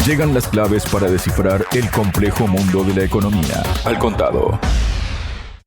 Llegan las claves para descifrar el complejo mundo de la economía. Al contado.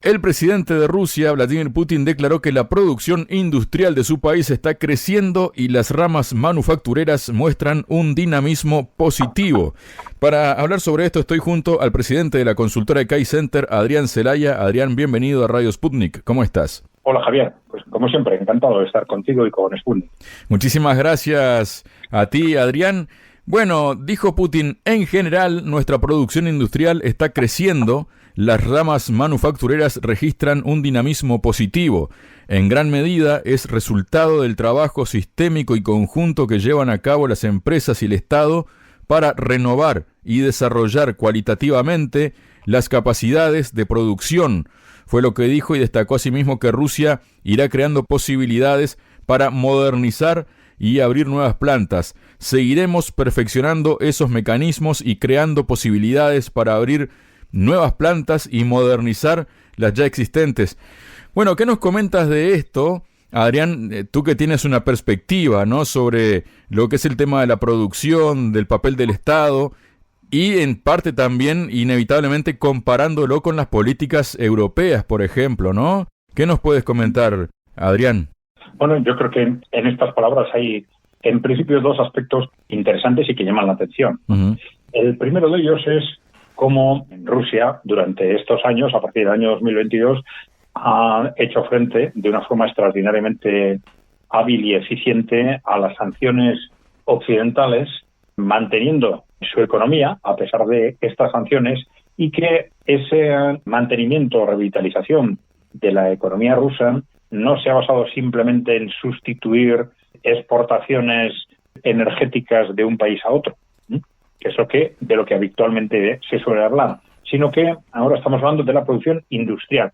El presidente de Rusia, Vladimir Putin, declaró que la producción industrial de su país está creciendo y las ramas manufactureras muestran un dinamismo positivo. Para hablar sobre esto estoy junto al presidente de la consultora ECAI Center, Adrián Celaya. Adrián, bienvenido a Radio Sputnik. ¿Cómo estás? Hola Javier, pues como siempre, encantado de estar contigo y con Sputnik. Muchísimas gracias a ti, Adrián. Bueno, dijo Putin, en general nuestra producción industrial está creciendo, las ramas manufactureras registran un dinamismo positivo. En gran medida es resultado del trabajo sistémico y conjunto que llevan a cabo las empresas y el Estado para renovar y desarrollar cualitativamente las capacidades de producción. Fue lo que dijo y destacó asimismo que Rusia irá creando posibilidades para modernizar y abrir nuevas plantas. Seguiremos perfeccionando esos mecanismos y creando posibilidades para abrir nuevas plantas y modernizar las ya existentes. Bueno, ¿qué nos comentas de esto, Adrián? Tú que tienes una perspectiva, ¿no?, sobre lo que es el tema de la producción, del papel del Estado y en parte también, inevitablemente, comparándolo con las políticas europeas, por ejemplo, ¿no? ¿Qué nos puedes comentar, Adrián? Bueno, yo creo que en estas palabras hay, en principio, dos aspectos interesantes y que llaman la atención. Uh-huh. El primero de ellos es cómo Rusia, durante estos años, a partir del año 2022, ha hecho frente de una forma extraordinariamente hábil y eficiente a las sanciones occidentales, manteniendo su economía a pesar de estas sanciones, y que ese mantenimiento o revitalización de la economía rusa no se ha basado simplemente en sustituir exportaciones energéticas de un país a otro, que es de lo que habitualmente se suele hablar, sino que ahora estamos hablando de la producción industrial.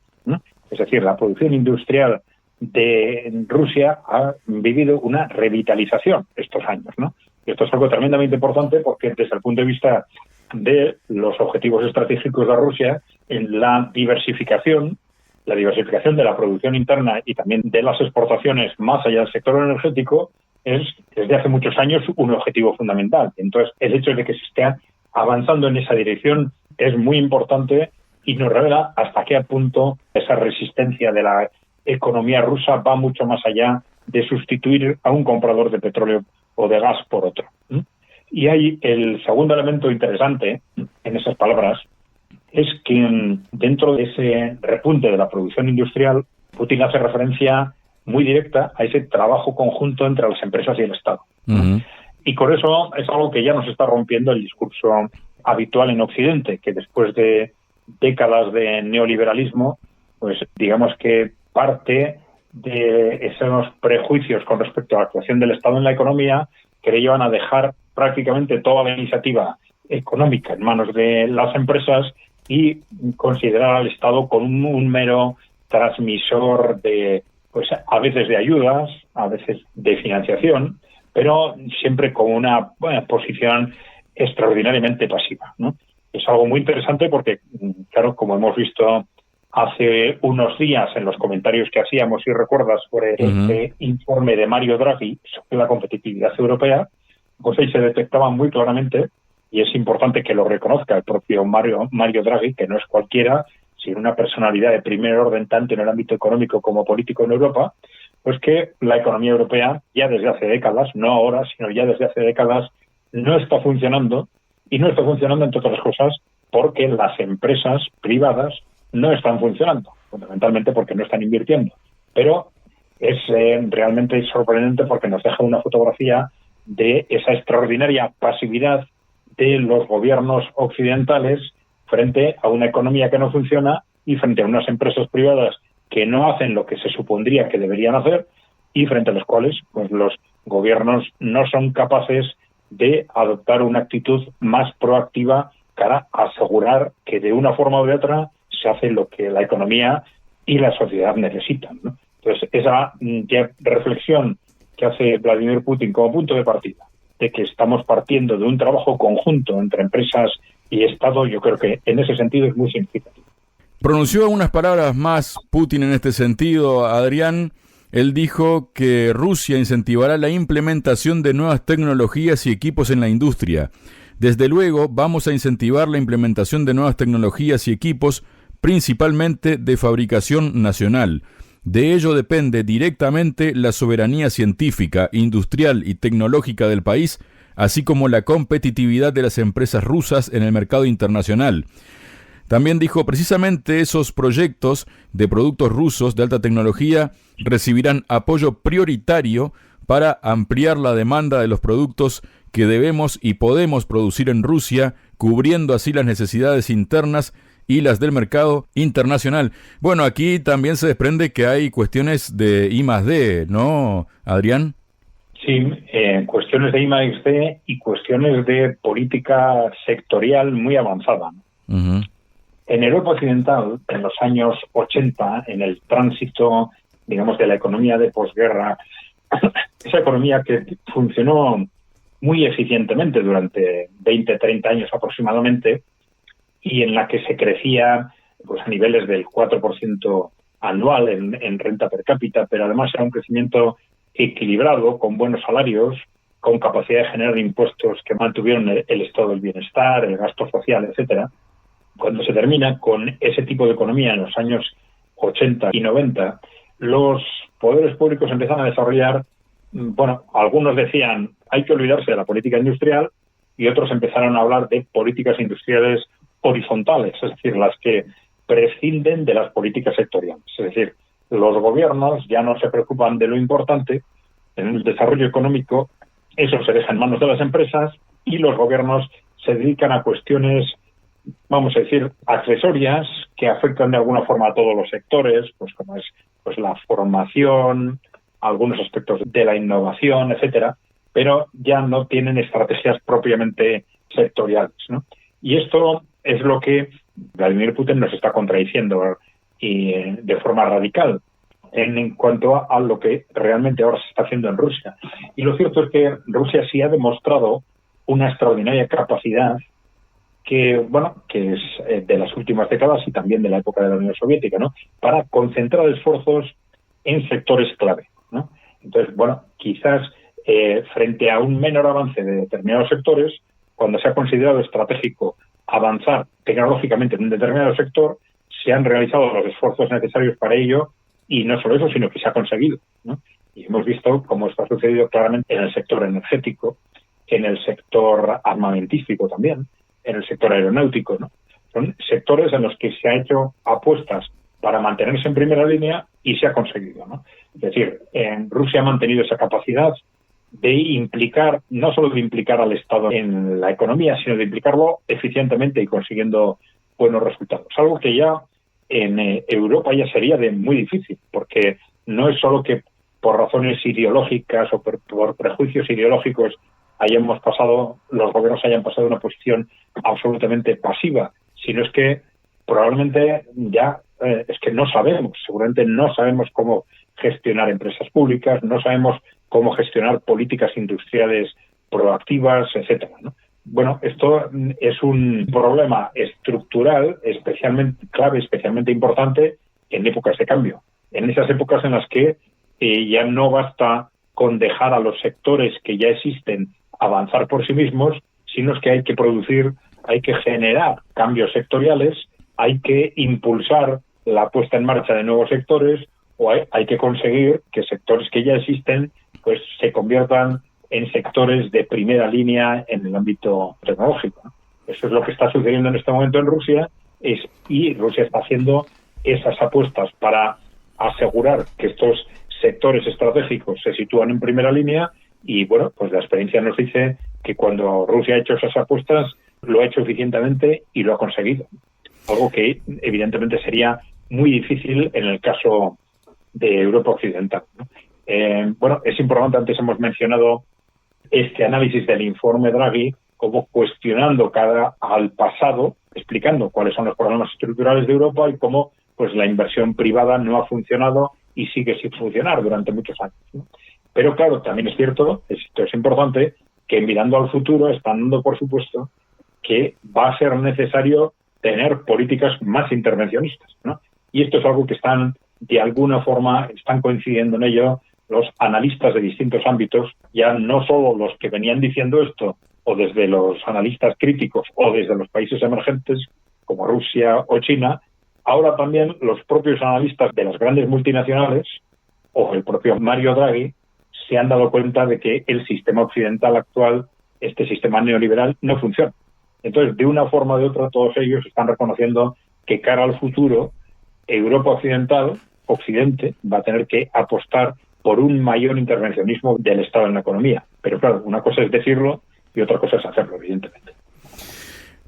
Es decir, la producción industrial de Rusia ha vivido una revitalización estos años, ¿no? Y esto es algo tremendamente importante porque desde el punto de vista de los objetivos estratégicos de Rusia, en la diversificación de la producción interna y también de las exportaciones más allá del sector energético es desde hace muchos años un objetivo fundamental. Entonces, el hecho de que se esté avanzando en esa dirección es muy importante y nos revela hasta qué punto esa resistencia de la economía rusa va mucho más allá de sustituir a un comprador de petróleo o de gas por otro. Y hay el segundo elemento interesante en esas palabras, es que dentro de ese repunte de la producción industrial, Putin hace referencia muy directa a ese trabajo conjunto entre las empresas y el Estado. Uh-huh. Y con eso es algo que ya nos está rompiendo el discurso habitual en Occidente, que después de décadas de neoliberalismo, pues digamos que parte de esos prejuicios con respecto a la actuación del Estado en la economía que le llevan a dejar prácticamente toda la iniciativa económica en manos de las empresas y considerar al Estado como un mero transmisor de, pues a veces de ayudas, a veces de financiación, pero siempre con una posición extraordinariamente pasiva, ¿no? Es algo muy interesante porque, claro, como hemos visto hace unos días en los comentarios que hacíamos, si recuerdas, sobre este informe de Mario Draghi sobre la competitividad europea, pues ahí se detectaba muy claramente, y es importante que lo reconozca el propio Mario Draghi, que no es cualquiera, sino una personalidad de primer orden tanto en el ámbito económico como político en Europa, pues que la economía europea ya desde hace décadas, no ahora, sino ya desde hace décadas, no está funcionando, y no está funcionando, entre otras cosas, porque las empresas privadas no están funcionando, fundamentalmente porque no están invirtiendo. Pero es realmente sorprendente porque nos deja una fotografía de esa extraordinaria pasividad de los gobiernos occidentales frente a una economía que no funciona y frente a unas empresas privadas que no hacen lo que se supondría que deberían hacer y frente a los cuales pues los gobiernos no son capaces de adoptar una actitud más proactiva para asegurar que de una forma u otra se hace lo que la economía y la sociedad necesitan, ¿no? Entonces, esa reflexión que hace Vladimir Putin como punto de partida, de que estamos partiendo de un trabajo conjunto entre empresas y Estado, yo creo que en ese sentido es muy significativo. Pronunció unas palabras más Putin en este sentido, Adrián, Él dijo que Rusia incentivará la implementación de nuevas tecnologías y equipos en la industria. Desde luego, vamos a incentivar la implementación de nuevas tecnologías y equipos, principalmente de fabricación nacional. De ello depende directamente la soberanía científica, industrial y tecnológica del país, así como la competitividad de las empresas rusas en el mercado internacional. También dijo, precisamente esos proyectos de productos rusos de alta tecnología recibirán apoyo prioritario para ampliar la demanda de los productos que debemos y podemos producir en Rusia, cubriendo así las necesidades internas y las del mercado internacional. Bueno, aquí también se desprende que hay cuestiones de I+D, ¿no, Adrián? Sí, cuestiones de I+D y cuestiones de política sectorial muy avanzada. Uh-huh. En Europa Occidental, en los años 80, en el tránsito, digamos, de la economía de posguerra, esa economía que funcionó muy eficientemente durante 20, 30 años aproximadamente, y en la que se crecía pues a niveles del 4% anual en renta per cápita, pero además era un crecimiento equilibrado, con buenos salarios, con capacidad de generar impuestos que mantuvieron el estado del bienestar, el gasto social, etcétera. Cuando se termina con ese tipo de economía en los años 80 y 90, los poderes públicos empiezan a desarrollar, bueno, algunos decían hay que olvidarse de la política industrial y otros empezaron a hablar de políticas industriales horizontales, es decir, las que prescinden de las políticas sectoriales. Es decir, los gobiernos ya no se preocupan de lo importante en el desarrollo económico, eso se deja en manos de las empresas y los gobiernos se dedican a cuestiones, vamos a decir, accesorias que afectan de alguna forma a todos los sectores, pues como es pues la formación, algunos aspectos de la innovación, etcétera, pero ya no tienen estrategias propiamente sectoriales, ¿no? Y esto es lo que Vladimir Putin nos está contradiciendo y de forma radical en cuanto a lo que realmente ahora se está haciendo en Rusia. Y lo cierto es que Rusia sí ha demostrado una extraordinaria capacidad que es de las últimas décadas y también de la época de la Unión Soviética, ¿no? Para concentrar esfuerzos en sectores clave, ¿no? Entonces, quizás frente a un menor avance de determinados sectores, cuando se ha considerado estratégico avanzar tecnológicamente en un determinado sector, se han realizado los esfuerzos necesarios para ello y no solo eso, sino que se ha conseguido, ¿no? Y hemos visto cómo esto ha sucedido claramente en el sector energético, en el sector armamentístico también, en el sector aeronáutico, ¿no? Son sectores en los que se ha hecho apuestas para mantenerse en primera línea y se ha conseguido, ¿no? Es decir, Rusia ha mantenido esa capacidad de implicar, no solo de implicar al Estado en la economía, sino de implicarlo eficientemente y consiguiendo buenos resultados. Algo que ya en Europa ya sería de muy difícil, porque no es solo que por razones ideológicas o por prejuicios ideológicos los gobiernos hayan pasado a una posición absolutamente pasiva, sino es que probablemente ya es que seguramente no sabemos cómo gestionar empresas públicas, no sabemos cómo gestionar políticas industriales proactivas, etcétera, ¿no? Bueno, esto es un problema estructural especialmente importante en épocas de cambio, en esas épocas en las que ya no basta con dejar a los sectores que ya existen avanzar por sí mismos, sino es que hay que producir, hay que generar cambios sectoriales, hay que impulsar la puesta en marcha de nuevos sectores o hay que conseguir que sectores que ya existen pues se conviertan en sectores de primera línea en el ámbito tecnológico, ¿no? Eso es lo que está sucediendo en este momento en Rusia y Rusia está haciendo esas apuestas para asegurar que estos sectores estratégicos se sitúan en primera línea y pues la experiencia nos dice que cuando Rusia ha hecho esas apuestas lo ha hecho eficientemente y lo ha conseguido. Algo que evidentemente sería muy difícil en el caso de Europa Occidental, ¿no? Es importante, antes hemos mencionado este análisis del informe Draghi como cuestionando al pasado, explicando cuáles son los problemas estructurales de Europa y cómo pues la inversión privada no ha funcionado y sigue sin funcionar durante muchos años, ¿no? Pero claro, también es cierto, esto es importante, que mirando al futuro están dando por supuesto que va a ser necesario tener políticas más intervencionistas, ¿no? Y esto es algo que están de alguna forma están coincidiendo en ello los analistas de distintos ámbitos, ya no solo los que venían diciendo esto, o desde los analistas críticos, o desde los países emergentes, como Rusia o China, ahora también los propios analistas de las grandes multinacionales, o el propio Mario Draghi, se han dado cuenta de que el sistema occidental actual, este sistema neoliberal, no funciona. Entonces, de una forma o de otra, todos ellos están reconociendo que cara al futuro, Europa occidental, Occidente, va a tener que apostar por un mayor intervencionismo del Estado en la economía. Pero claro, una cosa es decirlo y otra cosa es hacerlo, evidentemente.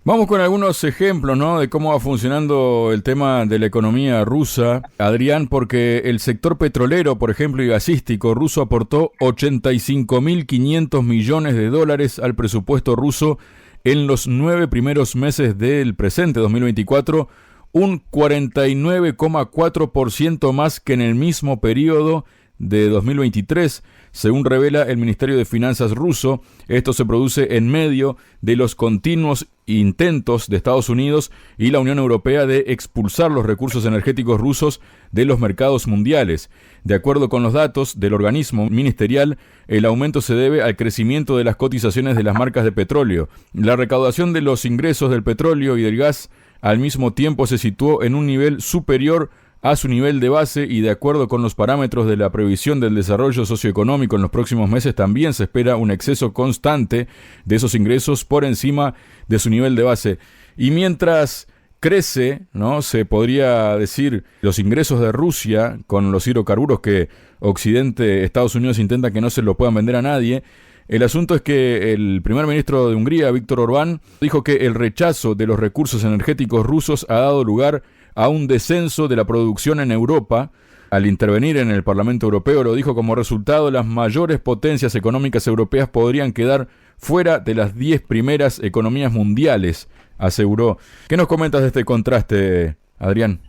Vamos con algunos ejemplos, ¿no?, de cómo va funcionando el tema de la economía rusa, Adrián, porque el sector petrolero, por ejemplo, y gasístico ruso aportó 85.500 millones de dólares al presupuesto ruso en los 9 primeros meses del presente 2024, un 49,4% más que en el mismo periodo de 2023, según revela el Ministerio de Finanzas ruso. Esto se produce en medio de los continuos intentos de Estados Unidos y la Unión Europea de expulsar los recursos energéticos rusos de los mercados mundiales. De acuerdo con los datos del organismo ministerial, el aumento se debe al crecimiento de las cotizaciones de las marcas de petróleo. La recaudación de los ingresos del petróleo y del gas al mismo tiempo se situó en un nivel superior a su nivel de base, y de acuerdo con los parámetros de la previsión del desarrollo socioeconómico en los próximos meses también se espera un exceso constante de esos ingresos por encima de su nivel de base. Y mientras crece, ¿no?, se podría decir, los ingresos de Rusia con los hidrocarburos que Occidente, Estados Unidos intenta que no se lo puedan vender a nadie, el asunto es que el primer ministro de Hungría, Viktor Orbán, dijo que el rechazo de los recursos energéticos rusos ha dado lugar a un descenso de la producción en Europa. Al intervenir en el Parlamento Europeo, lo dijo: como resultado, las mayores potencias económicas europeas podrían quedar fuera de las 10 primeras economías mundiales, aseguró. ¿Qué nos comentas de este contraste, Adrián?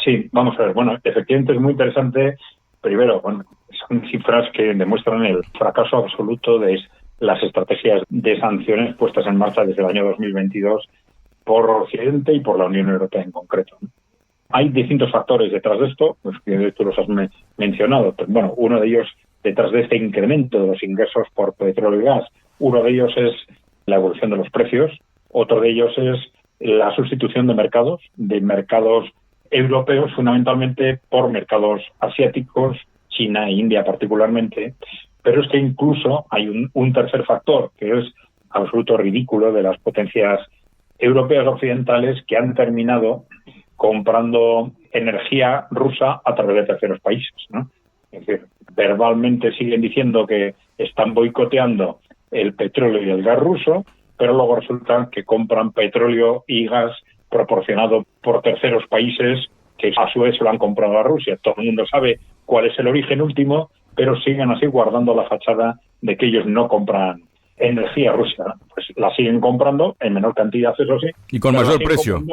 Sí, vamos a ver. Bueno, efectivamente es muy interesante. Primero, bueno, son cifras que demuestran el fracaso absoluto de las estrategias de sanciones puestas en marcha desde el año 2022 por Occidente y por la Unión Europea en concreto, ¿no? Hay distintos factores detrás de esto, pues que tú los has mencionado. Pero, bueno, uno de ellos, detrás de este incremento de los ingresos por petróleo y gas, uno de ellos es la evolución de los precios, otro de ellos es la sustitución de mercados europeos fundamentalmente por mercados asiáticos, China e India particularmente, pero es que incluso hay un tercer factor que es absoluto ridículo de las potencias europeas occidentales que han terminado comprando energía rusa a través de terceros países, ¿no? Es decir, verbalmente siguen diciendo que están boicoteando el petróleo y el gas ruso, pero luego resulta que compran petróleo y gas proporcionado por terceros países que a su vez se lo han comprado a Rusia. Todo el mundo sabe cuál es el origen último, pero siguen así guardando la fachada de que ellos no compran energía rusa, ¿no? Pues la siguen comprando en menor cantidad, eso sí. Y con mayor precio.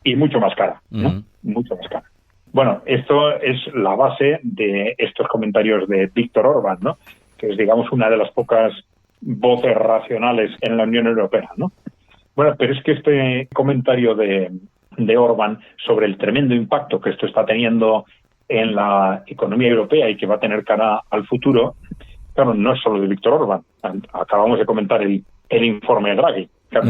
Y mucho más cara, ¿no? Mucho más cara. Bueno, esto es la base de estos comentarios de Viktor Orbán, ¿no?, que es, digamos, una de las pocas voces racionales en la Unión Europea, ¿no? Bueno, pero es que este comentario de Orbán sobre el tremendo impacto que esto está teniendo en la economía europea y que va a tener cara al futuro, claro, no es solo de Viktor Orbán. Acabamos de comentar el informe de Draghi. Claro,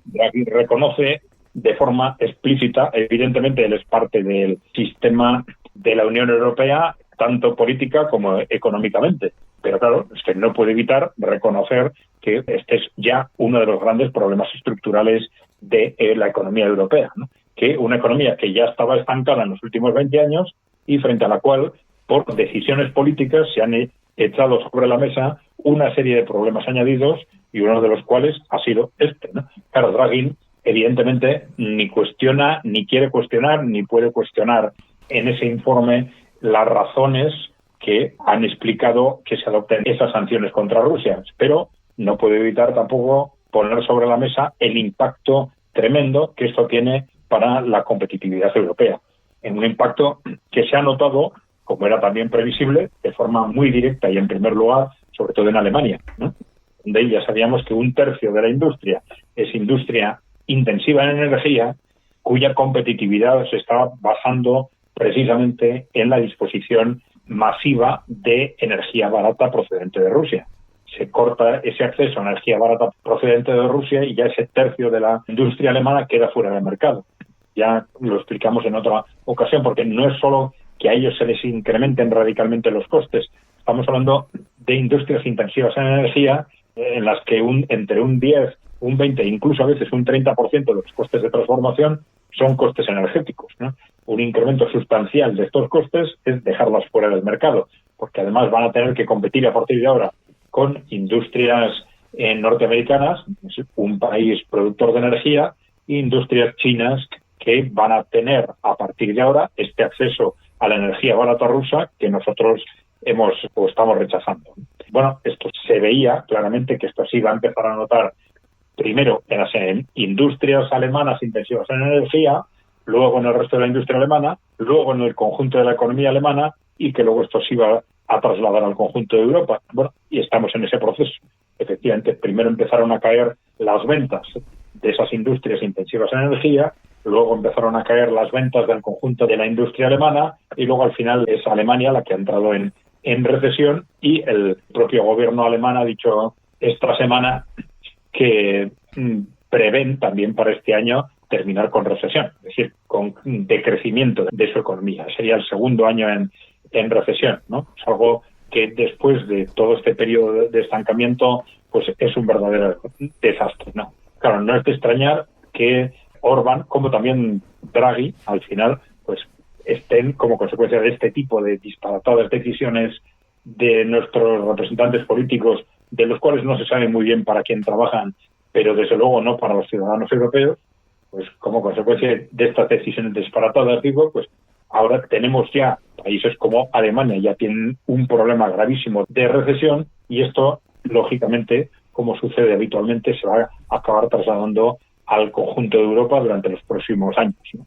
Draghi reconoce de forma explícita, evidentemente él es parte del sistema de la Unión Europea, tanto política como económicamente. Pero claro, es que no puede evitar reconocer que este es ya uno de los grandes problemas estructurales de la economía europea, ¿no? Que una economía que ya estaba estancada en los últimos 20 años y frente a la cual, por decisiones políticas, se han echado sobre la mesa una serie de problemas añadidos, y uno de los cuales ha sido este, ¿no? Claro, Draghi evidentemente ni cuestiona, ni quiere cuestionar, ni puede cuestionar en ese informe las razones que han explicado que se adopten esas sanciones contra Rusia, pero no puede evitar tampoco poner sobre la mesa el impacto tremendo que esto tiene para la competitividad europea. En un impacto que se ha notado, como era también previsible, de forma muy directa y en primer lugar, sobre todo en Alemania, ¿no?, donde ya sabíamos que un tercio de la industria es industria intensiva en energía, cuya competitividad se está basando precisamente en la disposición masiva de energía barata procedente de Rusia. Se corta ese acceso a energía barata procedente de Rusia y ya ese tercio de la industria alemana queda fuera del mercado. Ya lo explicamos en otra ocasión, porque no es solo que a ellos se les incrementen radicalmente los costes. Estamos hablando de industrias intensivas en energía en las que entre un 10, un 20, incluso a veces un 30% de los costes de transformación son costes energéticos, ¿no? Un incremento sustancial de estos costes es dejarlas fuera del mercado, porque además van a tener que competir a partir de ahora con industrias norteamericanas, un país productor de energía, e industrias chinas que van a tener a partir de ahora este acceso a la energía barata rusa que nosotros estamos rechazando. Bueno, esto se veía claramente que esto sí va a empezar a notar primero en las industrias alemanas intensivas en energía, luego en el resto de la industria alemana, luego en el conjunto de la economía alemana y que luego esto se iba a trasladar al conjunto de Europa. Bueno, y estamos en ese proceso. Efectivamente, primero empezaron a caer las ventas de esas industrias intensivas en energía, luego empezaron a caer las ventas del conjunto de la industria alemana y luego al final es Alemania la que ha entrado en recesión y el propio gobierno alemán ha dicho esta semana que prevén también para este año terminar con recesión, es decir, con decrecimiento de su economía. Sería el segundo año en recesión, ¿no? Es algo que después de todo este periodo de estancamiento, pues es un verdadero desastre, ¿no? Claro, no es de extrañar que Orbán, como también Draghi, al final, pues estén como consecuencia de este tipo de disparatadas decisiones de nuestros representantes políticos, de los cuales no se sabe muy bien para quién trabajan, pero desde luego no para los ciudadanos europeos, pues como consecuencia de estas decisiones disparatadas, digo, pues ahora tenemos ya países como Alemania, ya tienen un problema gravísimo de recesión y esto, lógicamente, como sucede habitualmente, se va a acabar trasladando al conjunto de Europa durante los próximos años, ¿no?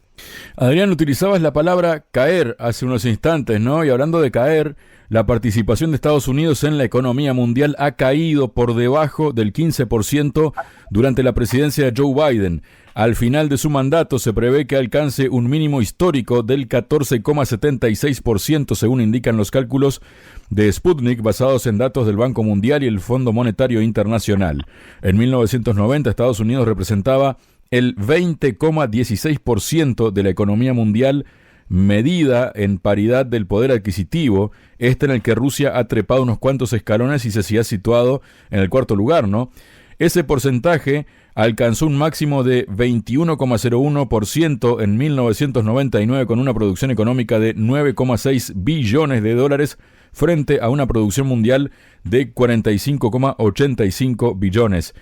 Adrián, utilizabas la palabra caer hace unos instantes, ¿no? Y hablando de caer, la participación de Estados Unidos en la economía mundial ha caído por debajo del 15% durante la presidencia de Joe Biden. Al final de su mandato se prevé que alcance un mínimo histórico del 14,76%, según indican los cálculos de Sputnik, basados en datos del Banco Mundial y el Fondo Monetario Internacional. En 1990, Estados Unidos representaba el 20,16% de la economía mundial, medida en paridad del poder adquisitivo, en el que Rusia ha trepado unos cuantos escalones y se ha situado en el cuarto lugar, ¿no? Ese porcentaje alcanzó un máximo de 21,01% en 1999 con una producción económica de 9,6 billones de dólares frente a una producción mundial de 45,85 billones.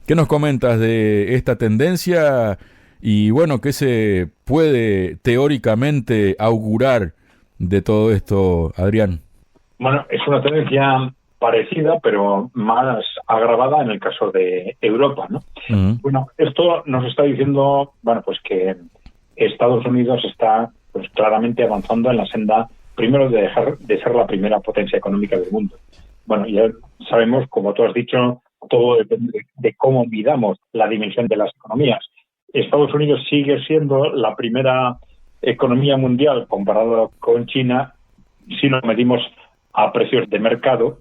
¿Qué nos comentas de esta tendencia? Y bueno, ¿qué se puede teóricamente augurar de todo esto, Adrián? Bueno, es una tendencia parecida, pero más agravada en el caso de Europa, ¿no? Uh-huh. Bueno, esto nos está diciendo, bueno, pues que Estados Unidos está pues claramente avanzando en la senda, primero de dejar de ser la primera potencia económica del mundo. Bueno, ya sabemos, como tú has dicho, todo depende de cómo midamos la dimensión de las economías. Estados Unidos sigue siendo la primera economía mundial comparado con China si lo medimos a precios de mercado,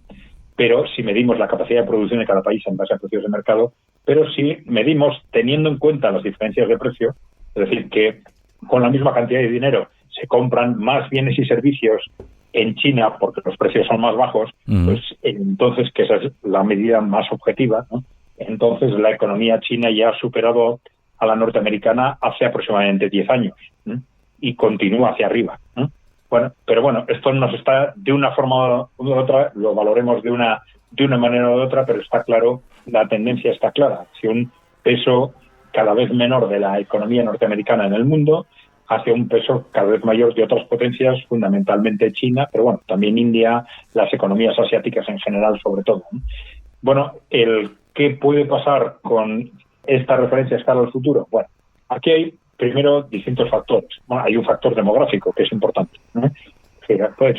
pero si medimos la capacidad de producción de cada país en base a precios de mercado, pero si medimos teniendo en cuenta las diferencias de precio, es decir, que con la misma cantidad de dinero se compran más bienes y servicios en China porque los precios son más bajos, pues entonces, que esa es la medida más objetiva, ¿no? Entonces la economía china ya ha superado a la norteamericana hace aproximadamente 10 años, ¿no? Y continúa hacia arriba, ¿no? Bueno, pero bueno, esto nos está de una forma u otra, lo valoremos de una manera u otra, pero está claro, la tendencia está clara, hacia un peso cada vez menor de la economía norteamericana en el mundo, hacia un peso cada vez mayor de otras potencias, fundamentalmente China, pero bueno, también India, las economías asiáticas en general sobre todo, ¿no? Bueno, ¿qué puede pasar con esta referencia a escala al futuro? Bueno, aquí hay primero distintos factores. Bueno, hay un factor demográfico que es importante, ¿no? Pues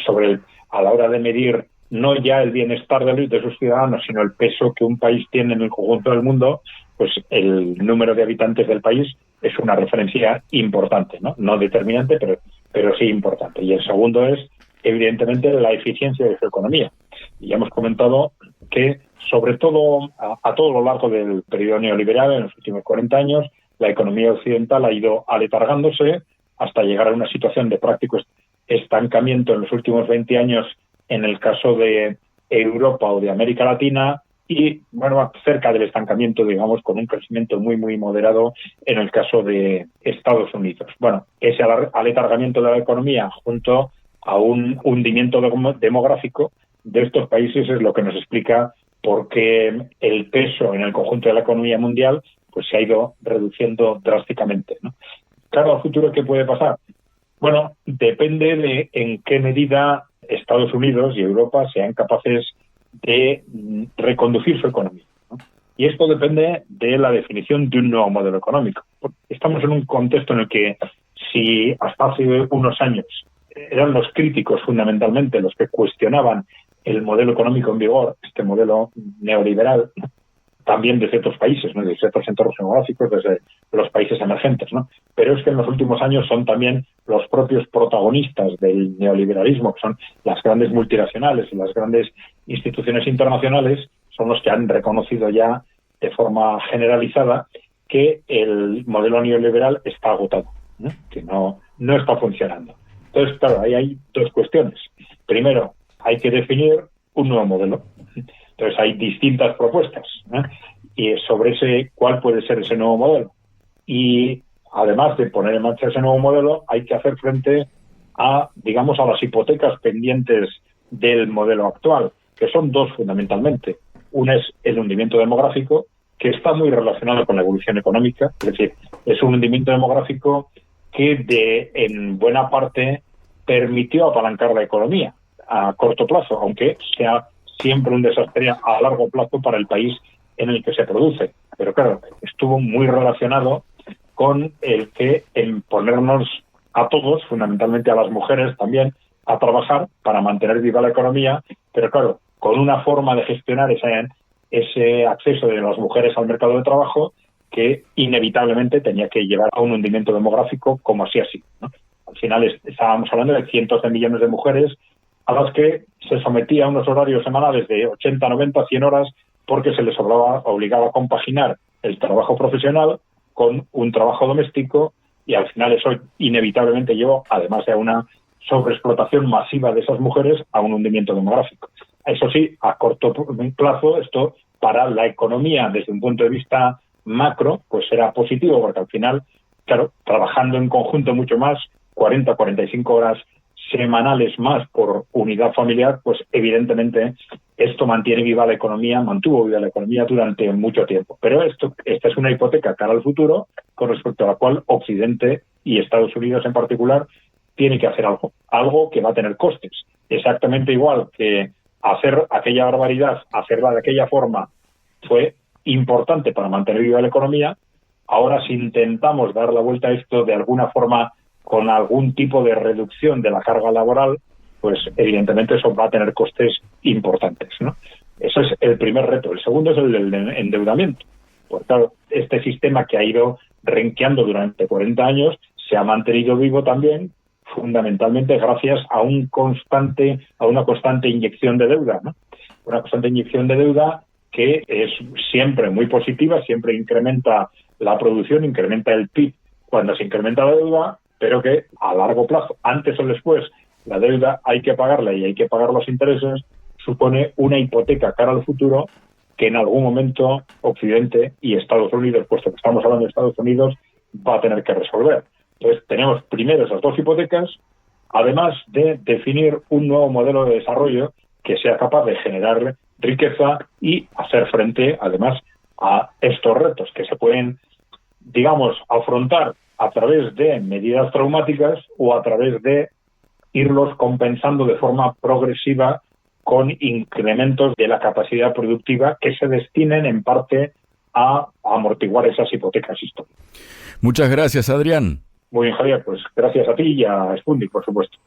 a la hora de medir no ya el bienestar de sus ciudadanos, sino el peso que un país tiene en el conjunto del mundo, pues el número de habitantes del país es una referencia importante, ¿no? No determinante, pero sí importante. Y el segundo es, evidentemente, la eficiencia de su economía. Y ya hemos comentado que, sobre todo, a todo lo largo del periodo neoliberal, en los últimos 40 años, la economía occidental ha ido aletargándose hasta llegar a una situación de práctico estancamiento en los últimos 20 años en el caso de Europa o de América Latina y, bueno, cerca del estancamiento, digamos, con un crecimiento muy, muy moderado en el caso de Estados Unidos. Bueno, ese aletargamiento de la economía junto a un hundimiento demográfico de estos países es lo que nos explica por qué el peso en el conjunto de la economía mundial pues se ha ido reduciendo drásticamente, ¿no? Claro, al futuro, ¿qué puede pasar? Bueno, depende de en qué medida Estados Unidos y Europa sean capaces de reconducir su economía, ¿no? Y esto depende de la definición de un nuevo modelo económico. Estamos en un contexto en el que, si hasta hace unos años eran los críticos fundamentalmente los que cuestionaban el modelo económico en vigor, este modelo neoliberal, ¿no?, también desde otros países, ¿no?, desde otros entornos geográficos, desde los países emergentes, ¿no? Pero es que en los últimos años son también los propios protagonistas del neoliberalismo, que son las grandes multinacionales y las grandes instituciones internacionales, son los que han reconocido ya de forma generalizada que el modelo neoliberal está agotado, ¿no?, que no está funcionando. Entonces, claro, ahí hay dos cuestiones. Primero, hay que definir un nuevo modelo. Entonces hay distintas propuestas, ¿eh? Y sobre cuál puede ser ese nuevo modelo. Y además de poner en marcha ese nuevo modelo, hay que hacer frente a, digamos, a las hipotecas pendientes del modelo actual, que son dos fundamentalmente. Una es el hundimiento demográfico, que está muy relacionado con la evolución económica, es decir, es un hundimiento demográfico que en buena parte permitió apalancar la economía a corto plazo, aunque sea siempre un desastre a largo plazo para el país en el que se produce. Pero claro, estuvo muy relacionado con el que en ponernos a todos, fundamentalmente a las mujeres también, a trabajar para mantener viva la economía, pero claro, con una forma de gestionar ese acceso de las mujeres al mercado de trabajo que inevitablemente tenía que llevar a un hundimiento demográfico como así, ¿no? Al final estábamos hablando de cientos de millones de mujeres a las que se sometía a unos horarios semanales de 80, 90, 100 horas porque se les obligaba a compaginar el trabajo profesional con un trabajo doméstico, y al final eso inevitablemente llevó, además de una sobreexplotación masiva de esas mujeres, a un hundimiento demográfico. Eso sí, a corto plazo, esto para la economía desde un punto de vista macro, pues era positivo, porque al final, claro, trabajando en conjunto mucho más, 40, 45 horas semanales más por unidad familiar, pues evidentemente esto mantuvo viva la economía durante mucho tiempo. Pero esta es una hipoteca cara al futuro, con respecto a la cual Occidente y Estados Unidos en particular tiene que hacer algo que va a tener costes. Exactamente igual que hacer aquella barbaridad, hacerla de aquella forma, fue importante para mantener viva la economía. Ahora, si intentamos dar la vuelta a esto de alguna forma con algún tipo de reducción de la carga laboral, pues evidentemente eso va a tener costes importantes, ¿no? Eso es el primer reto. El segundo es el del endeudamiento. Pues claro, este sistema que ha ido renqueando durante 40 años se ha mantenido vivo también, fundamentalmente gracias a una constante inyección de deuda, ¿no? Una constante inyección de deuda que es siempre muy positiva, siempre incrementa la producción, incrementa el PIB cuando se incrementa la deuda, pero que a largo plazo, antes o después, la deuda hay que pagarla y hay que pagar los intereses, supone una hipoteca cara al futuro que en algún momento Occidente y Estados Unidos, puesto que estamos hablando de Estados Unidos, va a tener que resolver. Entonces tenemos primero esas dos hipotecas, además de definir un nuevo modelo de desarrollo que sea capaz de generar riqueza y hacer frente, además, a estos retos que se pueden, digamos, afrontar a través de medidas traumáticas o a través de irlos compensando de forma progresiva con incrementos de la capacidad productiva que se destinen en parte a amortiguar esas hipotecas históricas. Muchas gracias, Adrián. Muy bien, Javier, pues gracias a ti y a Sputnik, por supuesto.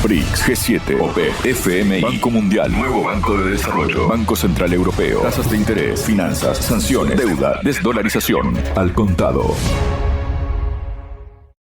BRICS, G7, OPEC, FMI, Banco Mundial, Nuevo Banco de Desarrollo, Banco Central Europeo, tasas de interés, finanzas, sanciones, deuda, desdolarización, al contado.